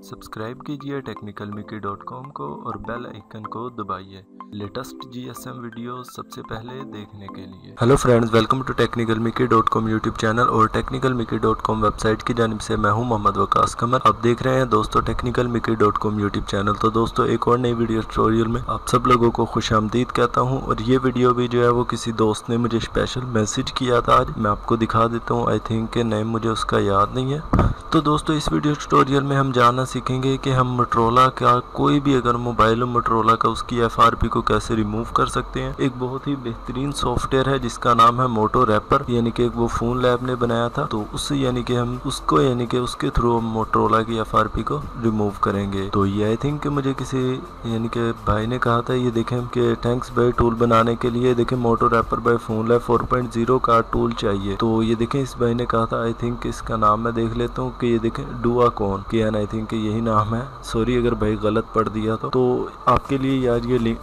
Subscribe कीजिए टेक्निकलमिकी.com को और बेल आइकन को दबाइए लेटेस्ट जीएसएम वीडियो सबसे पहले देखने के लिए। Hello friends, welcome to technical Miki dot com YouTube channel और टेक्निकलमिकी.com वेबसाइट की जानिब से मैं हूं मोहम्मद वकास कमर। आप देख रहे हैं दोस्तों टेक्निकलमिकी.com यूट्यूब चैनल। तो दोस्तों एक और नई वीडियो ट्यूटोरियल में आप सब लोगों को खुशामदीद कहता हूं। और ये वीडियो भी जो है वो किसी दोस्त ने मुझे स्पेशल मैसेज किया था, आज मैं आपको दिखा देता हूँ। आई थिंक नेम मुझे उसका याद नहीं है। तो दोस्तों इस वीडियो ट्यूटोरियल में हम जानना सीखेंगे कि हम मोटरोला का कोई भी अगर मोबाइल मोटरोला का उसकी एफआरपी को कैसे रिमूव कर सकते हैं। एक बहुत ही बेहतरीन सॉफ्टवेयर है जिसका नाम है मोटो रैपर, यानी कि वो फोन लैब ने बनाया था। तो उससे यानी कि हम उसको यानी कि उसके थ्रू हम मोटरोला की एफआरपी को रिमूव करेंगे। तो ये आई थिंक मुझे किसी यानी कि भाई ने कहा था, ये देखें कि थैंक्स बाय टूल बनाने के लिए देखें Moto wrapper bye phone lab 4.0 का टूल चाहिए। तो ये देखें इस भाई ने कहा था, आई थिंक इसका नाम मैं देख लेता हूँ कि ये देखें डुआकॉन के एन, आई थिंक यही नाम है। सॉरी अगर भाई गलत पढ़ दिया तो आपके लिए यार ये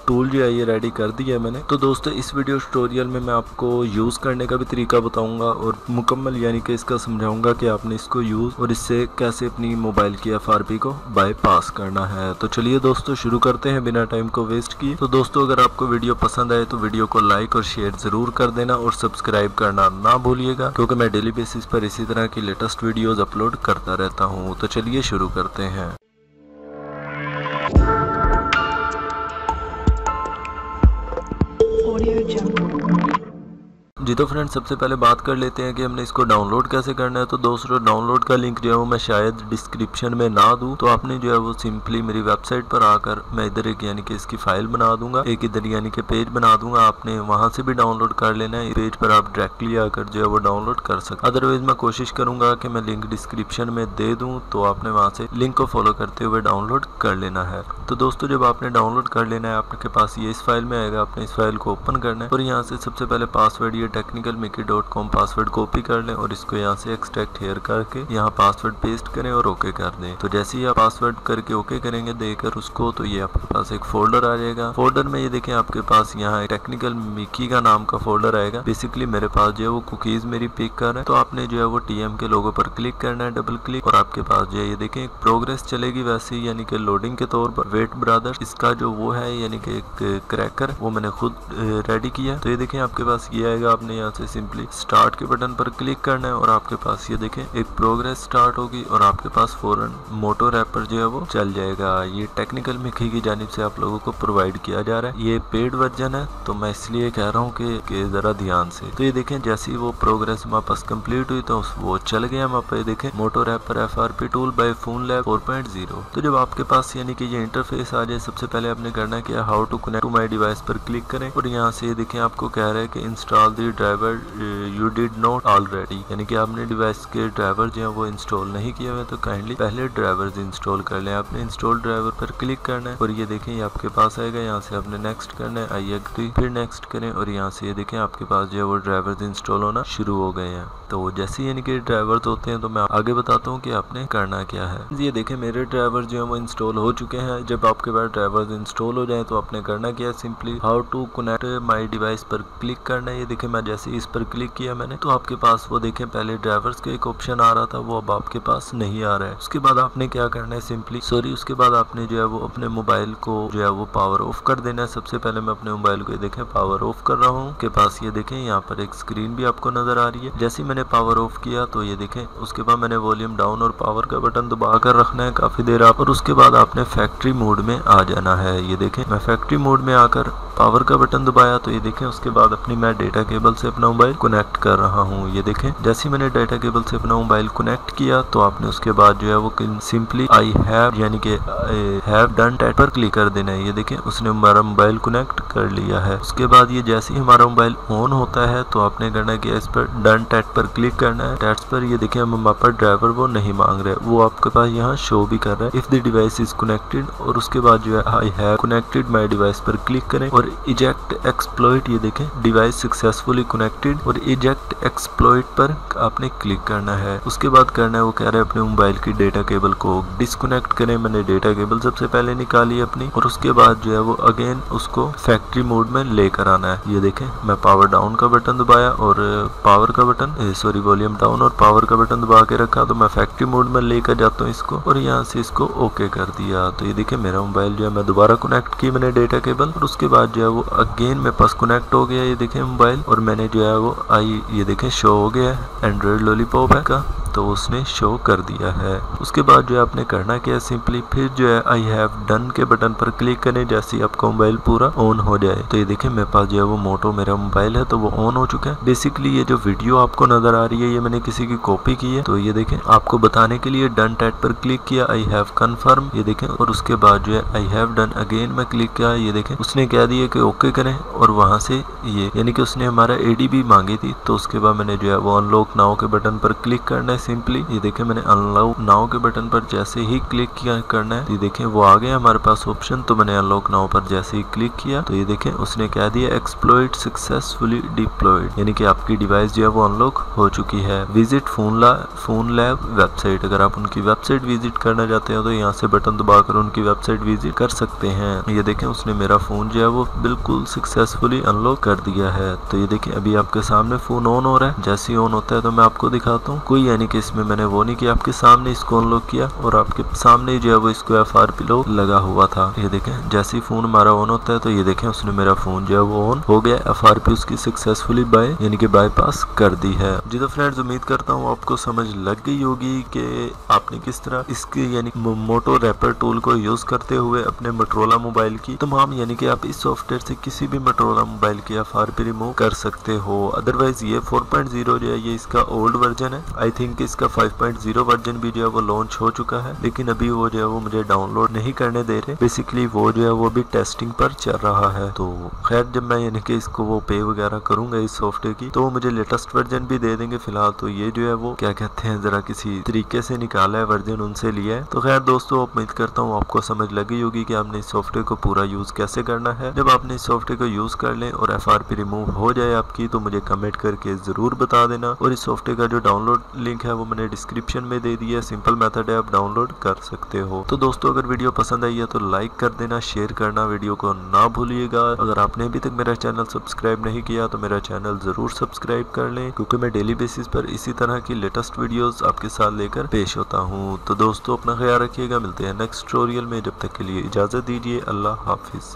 टूल जो है ये रेडी कर दिया है मैंने। तो दोस्तों इस वीडियो ट्यूटोरियल में मैं आपको यूज़ करने का भी तरीका बताऊंगा और मुकम्मल यानी कि इसका समझाऊंगा कि आपने इसको यूज़ और इससे कैसे अपनी मोबाइल की एफआरपी को बाईपास करना है। तो चलिए दोस्तों शुरू करते हैं बिना टाइम को वेस्ट किए। तो दोस्तों अगर आपको वीडियो पसंद आए तो वीडियो को लाइक और शेयर ज़रूर कर देना और सब्सक्राइब करना ना भूलिएगा, क्योंकि मैं डेली बेसिस पर इसी तरह की लेटेस्ट वीडियोज़ अपलोड करता रहता हूँ। तो चलिए शुरू करते हैं। जी तो फ्रेंड्स सबसे पहले बात कर लेते हैं कि हमने इसको डाउनलोड कैसे करना है। तो दोस्तों डाउनलोड का लिंक जो है वो मैं शायद डिस्क्रिप्शन में ना दूं, तो आपने जो है वो सिंपली मेरी वेबसाइट पर आकर मैं इधर एक यानी कि इसकी फाइल बना दूंगा, एक इधर यानी कि पेज बना दूंगा। आपने वहां से भी डाउनलोड कर लेना है, पेज पर आप डायरेक्टली आकर जो है वो डाउनलोड कर सकते। अदरवाइज मैं कोशिश करूंगा कि मैं लिंक डिस्क्रिप्शन में दे दूँ, तो आपने वहाँ से लिंक को फॉलो करते हुए डाउनलोड कर लेना है। तो दोस्तों जब आपने डाउनलोड कर लेना है आपके पास ये इस फाइल में आएगा, आपने इस फाइल को ओपन करना है और यहाँ से सबसे पहले पासवर्ड ये टेक्निकलमिकी.com पासवर्ड कॉपी कर लें और इसको यहाँ से एक्सट्रैक्ट हेयर करके यहाँ पासवर्ड पेस्ट करें और ओके कर दें। तो जैसे ही आप पासवर्ड करके ओके करेंगे देकर उसको, तो ये आपके पास एक फोल्डर आ जाएगा। फोल्डर में ये देखें आपके पास यहाँ टेक्निकल मिकी का नाम का फोल्डर आएगा। बेसिकली मेरे पास जो है वो कुकीज मेरी पिक कर है, तो आपने जो है वो टीएम के लोगो पर क्लिक करना है, डबल क्लिक, और आपके पास जो है ये देखें एक प्रोग्रेस चलेगी वैसे ही, यानी कि लोडिंग के तौर पर वेट ब्रदर्स इसका जो वो है यानी कि एक क्रैकर वो मैंने खुद रेडी किया। तो ये देखें आपके पास ये आएगा, आपने यहाँ से सिंपली स्टार्ट के बटन पर क्लिक करना है और आपके पास ये देखें एक प्रोग्रेस स्टार्ट होगी और आपके पास फौरन मोटो रैपर जो है वो चल जाएगा। ये टेक्निकल मिकी की जानिब से आप लोगों को प्रोवाइड किया जा रहा है। ये पेड वर्जन है तो मैं इसलिए कह रहा हूँ कि जरा ध्यान से। तो ये देखें जैसे ही वो प्रोग्रेस हमारे पास कंप्लीट हुई तो वो चल गया। हम पे देखें Moto wrapper FRP tool by phone lab 4.0। तो जब आपके पास यानी कि ये इंटरफेस आ जाए, सबसे पहले आपने करना क्या, how to connect to my device पर क्लिक करें और यहाँ से देखें आपको कह रहा है कि install the driver you did not already, यानी कि आपने डिवाइस के ड्राइवर जो है वो इंस्टॉल नहीं किया हुआ, तो काइंडली पहले ड्राइवर्स इंस्टॉल कर लें। आपने इंस्टॉल ड्राइवर पर क्लिक करना है और ये देखें ये आपके पास आएगा। यहाँ से आपने नेक्स्ट करना है, आई एग्री, फिर नेक्स्ट करें और यहाँ से ये देखें आपके पास जो है वो ड्राइवर्स इंस्टॉल होना शुरू हो गए हैं। तो जैसे यानी कि ड्राइवर्स होते हैं तो मैं आगे बताता हूँ कि आपने करना क्या है। ये देखें मेरे ड्राइवर जो है वो इंस्टॉल हो चुके हैं। जब आपके पास ड्राइवर्स इंस्टॉल हो जाए तो आपने करना क्या है, simply how to connect my device पर क्लिक करना है। ये देखें मैं जैसे इस पर क्लिक किया मैंने तो आपके पास वो देखें पहले ड्राइवर्स का एक ऑप्शन आ रहा था, वो अब आपके पास नहीं आ रहा है। उसके बाद आपने क्या करना है, सिंपली उसके बाद आपने जो है वो अपने मोबाइल को जो है वो पावर ऑफ कर देना है। सबसे पहले मैं अपने मोबाइल को देखें पावर ऑफ कर रहा हूँ। के पास ये देखें यहाँ पर एक स्क्रीन भी आपको नजर आ रही है। जैसे मैंने पावर ऑफ किया तो ये देखें उसके बाद मैंने वॉल्यूम डाउन और पावर का बटन दबा कर रखना है काफी देर आप, और उसके बाद आपने फैक्ट्री मोड में आ जाना है। ये देखें मैं फैक्ट्री मोड में आकर पावर का बटन दबाया तो ये देखें उसके बाद अपनी मैं डेटा केबल से अपना मोबाइल कनेक्ट कर रहा हूँ। ये देखें जैसे मैंने डेटा केबल से अपना मोबाइल कनेक्ट किया तो आपने उसके बाद जो है वो सिंपली आई हैव यानी कि हैव डन टैट पर क्लिक कर देना है। ये देखें उसने हमारा मोबाइल कनेक्ट कर लिया है। उसके बाद ये जैसे ही हमारा मोबाइल ऑन होता है तो आपने करना कि इस पर डन टैट पर क्लिक करना है। टैट्स पर ये देखें हम हमारे पर ड्राइवर वो नहीं मांग रहे, वो आपके पास यहाँ शो भी कर रहा है if the device is connected, और उसके बाद जो है I have connected my device पर क्लिक करें और और इजेक्ट एक्सप्लॉइट, ये देखें डिवाइस सक्सेसफुली कनेक्टेड, और इजेक्ट एक्सप्लॉइट पर आपने क्लिक करना है। उसके बाद करना है, वो कह रहा है अपने मोबाइल की डेटा केबल को डिस्कनेक्ट करें। मैंने डेटा केबल सबसे पहले निकाली अपनी, और उसके बाद जो है वो अगेन उसको फैक्ट्री मोड में लेकर आना है। ये देखें मैं पावर डाउन का बटन दबाया और पावर का बटन वॉल्यूम डाउन और पावर का बटन दबा के रखा, तो मैं फैक्ट्री मोड में लेकर जाता हूँ इसको, और यहाँ से इसको ओके कर दिया। तो ये देखें मेरा मोबाइल जो है मैं दोबारा कनेक्ट की मैंने डेटा केबल, और उसके बाद जो है वो अगेन मेरे पास कनेक्ट हो गया। ये देखें मोबाइल, और मैंने जो है वो ये देखें शो हो गया है एंड्रॉइड लॉलीपॉप है का, तो उसने शो कर दिया है। उसके बाद जो है आपने करना क्या है, सिंपली फिर जो है आई हैव डन के बटन पर क्लिक करें जैसे ही आपका मोबाइल पूरा ऑन हो जाए। तो ये देखें मेरे पास जो है वो मोटो मेरा मोबाइल है, तो वो ऑन हो चुका है। बेसिकली ये जो वीडियो आपको नजर आ रही है ये मैंने किसी की कॉपी की है, तो ये देखें आपको बताने के लिए डन टैट पर क्लिक किया, आई हैव कन्फर्म, ये देखें, और उसके बाद जो है आई हैव डन अगेन मैं क्लिक किया। ये देखें उसने कह दिया कि ओके करें, और वहां से ये यानी कि उसने हमारा ADB मांगी थी। तो उसके बाद मैंने जो है वो अनलॉक नाउ के बटन पर क्लिक करना है सिंपली। ये देखें मैंने अनलॉक नाउ के बटन पर जैसे ही क्लिक किया करना है, ये देखें वो आ गया हमारे पास ऑप्शन। तो मैंने अनलॉक नाउ पर जैसे ही क्लिक किया, तो ये देखें उसने कह दिया एक्सप्लॉइट सक्सेसफुली डिप्लॉयड, यानी कि आपकी डिवाइस जो है वो अनलॉक हो चुकी है। विजिट फोन लैब वेबसाइट, अगर आप उनकी वेबसाइट विजिट करना चाहते हो तो यहाँ से बटन दबाकर उनकी वेबसाइट विजिट कर सकते हैं। ये देखें उसने मेरा फोन जो है वो बिल्कुल सक्सेसफुली अनलॉक कर दिया है। तो ये देखें अभी आपके सामने फोन ऑन हो रहा है, जैसे ही ऑन होता है तो मैं आपको दिखाता हूँ। कोई यानी कि इसमें मैंने वो नहीं कि आपके सामने इसको अनलॉक किया और आपके सामने जो है वो इसको FRP लॉक लगा हुआ था। ये देखें जैसे ही फोन हमारा ऑन होता है तो ये देखें उसने मेरा फोन जो है वो ऑन हो गया, FRP उसकी सक्सेसफुली यानी कि बाईपास कर दी है। जी तो फ्रेंड्स उम्मीद करता हूँ आपको समझ लग गई होगी कि आपने किस तरह इसके यानी मोटो रैपर टूल को यूज करते हुए अपने मोटोरोला मोबाइल की तमाम यानी कि आप इस सॉफ्टवेयर से किसी भी मोटोरोला मोबाइल की FRP रिमूव कर सकते हो। अदरवाइज ये 4.0 जो है ये इसका ओल्ड वर्जन है। आई थिंक इसका 5.0 वर्जन भी जो है वो लॉन्च हो चुका है, लेकिन अभी वो जो है वो मुझे डाउनलोड नहीं करने दे रहे। बेसिकली वो जो है वो भी टेस्टिंग पर चल रहा है। तो खैर जब मैं यानी कि इसको वो पे वगैरह करूंगा इस सॉफ्टवेयर की, तो वो मुझे लेटेस्ट वर्जन भी दे देंगे। फिलहाल तो ये जो है वो क्या कहते हैं जरा किसी तरीके से निकाला है वर्जन, उनसे लिया है। तो खैर दोस्तों उम्मीद करता हूँ आपको समझ लगी होगी कि आपने इस सॉफ्टवेयर को पूरा यूज कैसे करना है। जब आपने इस सॉफ्टवेयर को यूज कर लें और FRP रिमूव हो जाए आपकी, तो मुझे कमेंट करके जरूर बता देना। और इस सॉफ्टवेयर का जो डाउनलोड लिंक है वो मैंने डिस्क्रिप्शन में दे दिया है, सिंपल मेथड है, आप डाउनलोड कर सकते हो। तो दोस्तों अगर वीडियो पसंद आई है तो लाइक कर देना, शेयर करना वीडियो को ना भूलिएगा। अगर आपने अभी तक मेरा चैनल सब्सक्राइब नहीं किया तो मेरा चैनल जरूर सब्सक्राइब कर लें, क्योंकि मैं डेली बेसिस पर इसी तरह की लेटेस्ट वीडियोस आपके साथ लेकर पेश होता हूँ। तो दोस्तों अपना ख्याल रखिएगा, मिलते हैं नेक्स्ट ट्यूटोरियल में। जब तक के लिए इजाजत दीजिए, अल्लाह हाफिज।